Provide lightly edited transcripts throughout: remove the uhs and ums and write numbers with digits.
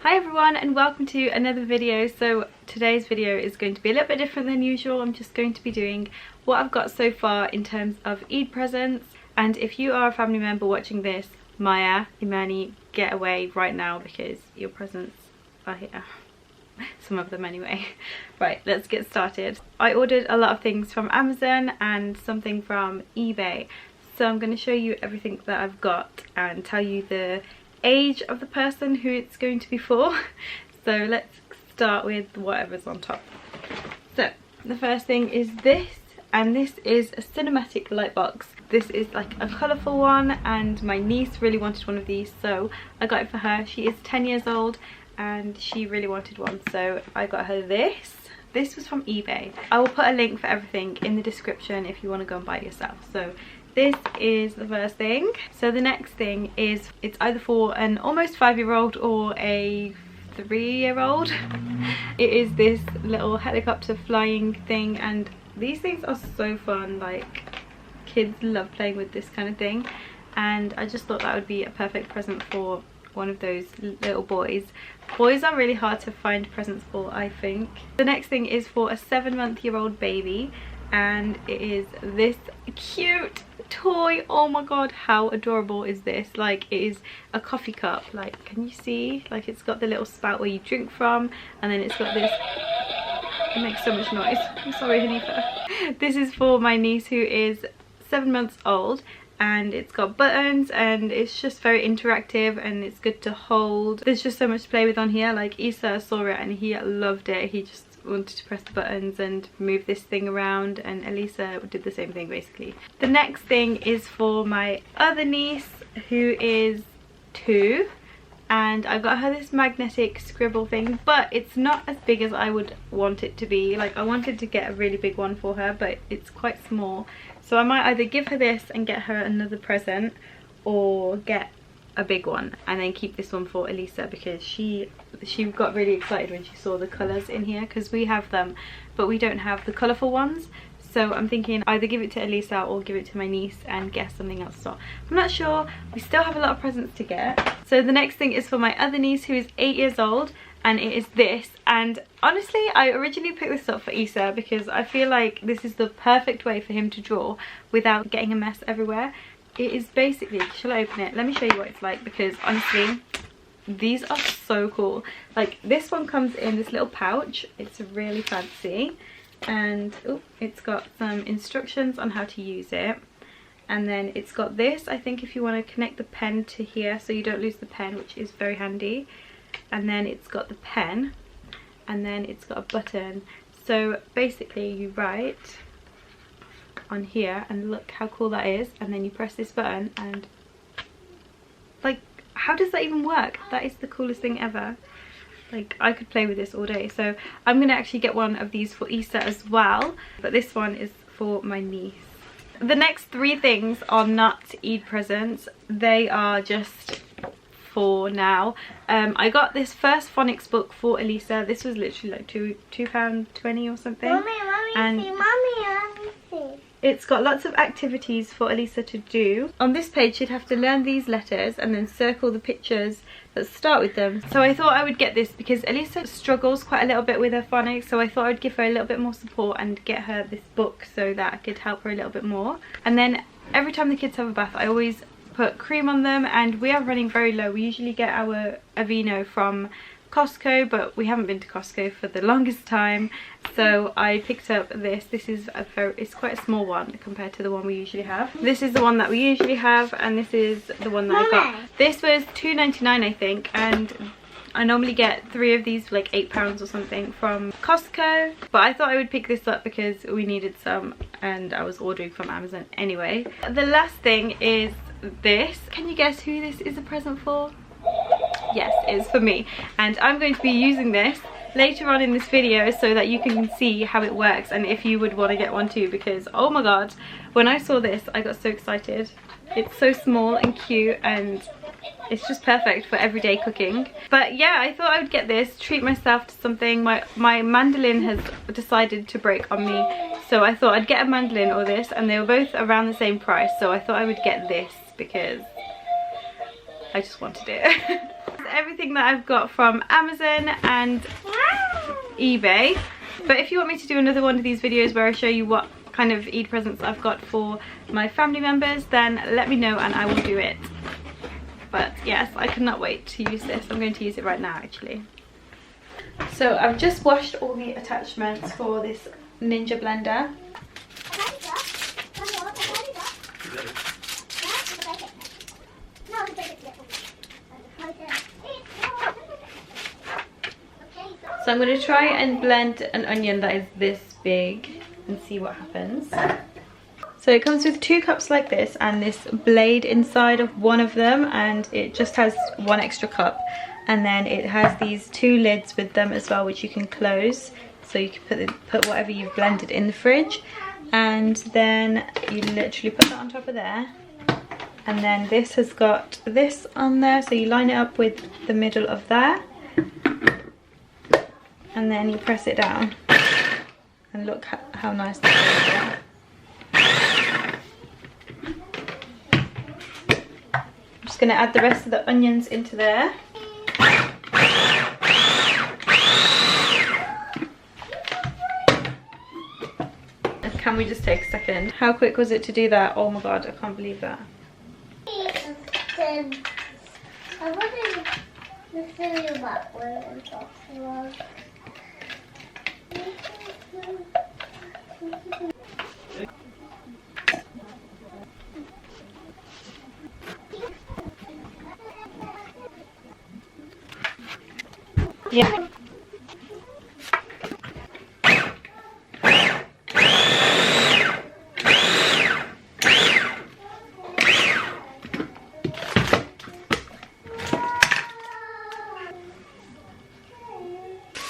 Hi everyone and welcome to another video. So today's video is going to be a little bit different than usual. I'm just going to be doing what I've got so far in terms of Eid presents, and if you are a family member watching this, Maya, Imani, get away right now because your presents are here. Some of them anyway. Right, let's get started. I ordered a lot of things from Amazon and something from eBay, so I'm going to show you everything that I've got and tell you the age of the person who it's going to be for. So let's start with whatever's on top. So the first thing is this, and this is a cinematic light box. This is like a colourful one and my niece really wanted one of these, so I got it for her. She is 10 years old and she really wanted one, so I got her this. This was from eBay. I will put a link for everything in the description if you want to go and buy it yourself. So this is the first thing. So the next thing is, it's either for an almost 5-year-old or a 3-year-old. It is this little helicopter flying thing, and these things are so fun. Like, kids love playing with this kind of thing, and I just thought that would be a perfect present for one of those little boys. Boys are really hard to find presents for, I think. The next thing is for a 7-month-old baby, and it is this cute toy. Oh my god, how adorable is this? Like, it is a coffee cup. Like, can you see? Like, it's got the little spout where you drink from, and then it's got this. It makes so much noise. I'm sorry, Hanifa. This is for my niece who is 7 months old, and it's got buttons and it's just very interactive and it's good to hold. There's just so much to play with on here. Like, Isa saw it and he loved it. He just wanted to press the buttons and move this thing around, and Elisa did the same thing basically. The next thing is for my other niece who is 2, and I got her this magnetic scribble thing, but it's not as big as I would want it to be. Like, I wanted to get a really big one for her, but it's quite small, so I might either give her this and get her another present, or get a big one and then keep this one for Elisa, because she got really excited when she saw the colours in here, because we have them but we don't have the colourful ones. So I'm thinking either give it to Elisa or give it to my niece and get something else. So I'm not sure. We still have a lot of presents to get. So the next thing is for my other niece who is 8 years old, and it is this. And honestly, I originally picked this up for Isa because I feel like this is the perfect way for him to draw without getting a mess everywhere. It is basically, shall I open it? Let me show you what it's like, because honestly, these are so cool. Like, this one comes in this little pouch. It's really fancy, and oh, it's got some instructions on how to use it. And then it's got this, I think, if you want to connect the pen to here so you don't lose the pen, which is very handy. And then it's got the pen, and then it's got a button. So basically you write on here, and look how cool that is, and then you press this button, and like, how does that even work? That is the coolest thing ever. Like, I could play with this all day. So I'm gonna actually get one of these for Isa as well, but this one is for my niece. The next 3 things are not Eid presents. They are just for now. I got this first phonics book for Elisa. This was literally like £2.20 or something. Mommy, let me see. It's got lots of activities for Elisa to do. On this page she'd have to learn these letters and then circle the pictures that start with them. So I thought I would get this because Elisa struggles quite a little bit with her phonics, so I thought I'd give her a little bit more support and get her this book so that I could help her a little bit more. And then every time the kids have a bath, I always put cream on them, and we are running very low. We usually get our Aveeno from Costco, but we haven't been to Costco for the longest time, so I picked up this. This is it's quite a small one compared to the one we usually have. This is the one that we usually have, and this is the one that I got. This was £2.99 I think, and I normally get 3 of these for like £8 or something from Costco, but I thought I would pick this up because we needed some and I was ordering from Amazon anyway. The last thing is this. Can you guess who this is a present for? Yes, it's for me, and I'm going to be using this later on in this video so that you can see how it works and if you would want to get one too, because oh my god, when I saw this I got so excited. It's so small and cute, and it's just perfect for everyday cooking. But yeah, I thought I would get this, treat myself to something. My mandolin has decided to break on me, so I thought I'd get a mandolin or this, and they were both around the same price, so I thought I would get this because I just wanted it. everything that I've got from Amazon and eBay. But if you want me to do another one of these videos where I show you what kind of Eid presents I've got for my family members, then let me know and I will do it. But yes, I cannot wait to use this. I'm going to use it right now actually. So I've just washed all the attachments for this Ninja blender. So I'm going to try and blend an onion that is this big and see what happens. So it comes with 2 cups like this and this blade inside of one of them, and it just has 1 extra cup. And then it has these 2 lids with them as well, which you can close. So you can put whatever you've blended in the fridge. And then you literally put that on top of there. And then this has got this on there, so you line it up with the middle of there. And then you press it down. And look how nice that is. I'm just going to add the rest of the onions into there. Can we just take a second? How quick was it to do that? Oh my god, I can't believe that. I wanted to fill you up with it. Yeah.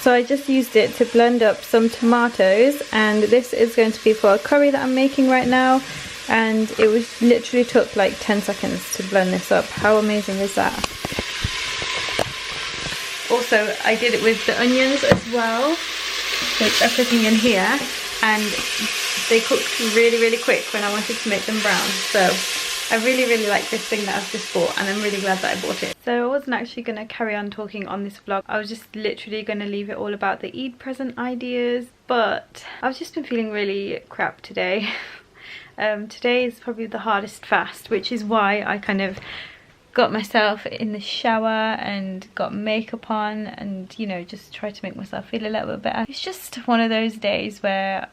So I just used it to blend up some tomatoes, and this is going to be for a curry that I'm making right now, and it was literally took like 10 seconds to blend this up. How amazing is that? Also, I did it with the onions as well, which are cooking in here, and they cooked really quick when I wanted to make them brown. So I really like this thing that I've just bought, and I'm really glad that I bought it. So I wasn't actually going to carry on talking on this vlog. I was just literally going to leave it all about the Eid present ideas, but I've just been feeling really crap today. Today is probably the hardest fast, which is why I kind of got myself in the shower and got makeup on and, you know, just tried to make myself feel a little bit better. It's just one of those days where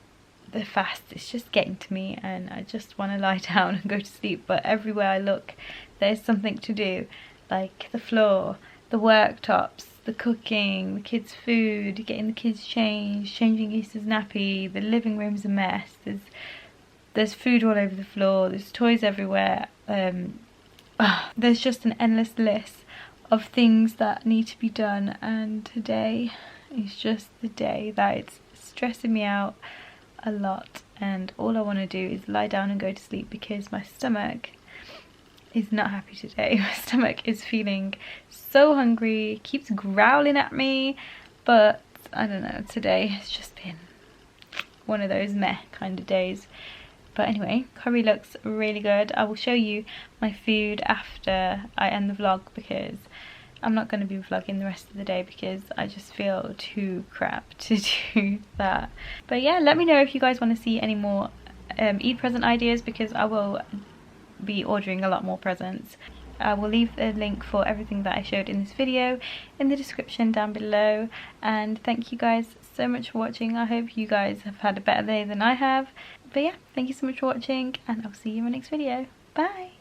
the fast is just getting to me and I just want to lie down and go to sleep, but everywhere I look there's something to do, like the floor, the worktops, the cooking, the kids' food, getting the kids changed, changing Lisa's nappy, the living room's a mess, there's food all over the floor, there's toys everywhere. There's just an endless list of things that need to be done, and today is just the day that it's stressing me out a lot, and all I want to do is lie down and go to sleep because my stomach is not happy today. My stomach is feeling so hungry, keeps growling at me, but I don't know, today has just been one of those meh kind of days. But anyway, curry looks really good. I will show you my food after I end the vlog because I'm not going to be vlogging the rest of the day because I just feel too crap to do that. But yeah, let me know if you guys want to see any more Eid present ideas because I will be ordering a lot more presents. I will leave a link for everything that I showed in this video in the description down below. And thank you guys so much for watching. I hope you guys have had a better day than I have. But yeah, thank you so much for watching and I'll see you in my next video. Bye!